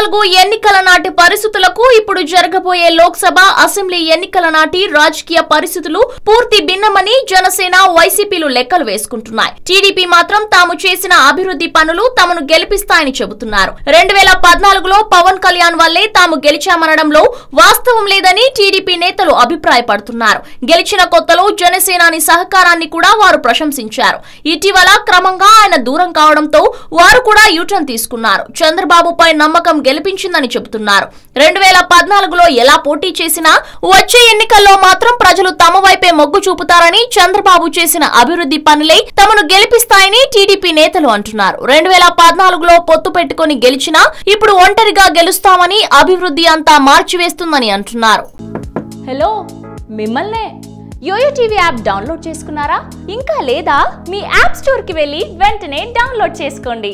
2014 ఎన్నికల నాటి పరిస్థితులకు ఇప్పుడు జరగబోయే లోక్సభ అసెంబ్లీ ఎన్నికల నాటి రాజకీయ పరిస్థితులు పూర్తి భిన్నమని జనసేన వైసీపీలు లెక్కలు వేసుకుంటున్నాయి. టీడీపీ మాత్రం తాము చేసిన అభివృద్ధి పనులు తమను గెలిపిస్తాయని చెబుతున్నారు. 2014లో పవన్ కళ్యాణ్ వల్లే తాము గెలిచామనడంలో వాస్తవం లేదని టీడీపీ నేతలు అభిప్రాయపడుతున్నారు. గెలిచిన కొత్తలో జనసేనాని సహకారాన్ని కూడా వారు ప్రశంసించారు. ఇటీవల క్రమంగా ఆయన దూరం కావడంతో వారు కూడా యూటర్న్ తీసుకున్నారు. చంద్రబాబుపై నమ్మకం గెలిపించిందని చెబుతున్నారు. 2014లో ఎలా పోటీ చేసినా వచ్చే ఎన్నికల్లో మాత్రం ప్రజలు తమ వైపే మొగ్గు చూపుతారని, చంద్రబాబు చేసిన అభివృద్ధి పనులే తమను గెలిపిస్తాయని టీడీపీ నేతలు అంటున్నారు. 2014లో పొత్తు పెట్టుకుని గెలిచినా ఇప్పుడు ఒంటరిగా గెలుస్తామని, అభివృద్ధి అంతా మార్చివేస్తుందని అంటున్నారు. హలో, మిమ్మల్నే యోయో టీవీ యాప్ డౌన్లోడ్ చేసుకున్నారా? ఇంకా లేదా? మీ యాప్ స్టోర్ కి వెళ్ళి వెంటనే డౌన్లోడ్ చేసుకోండి.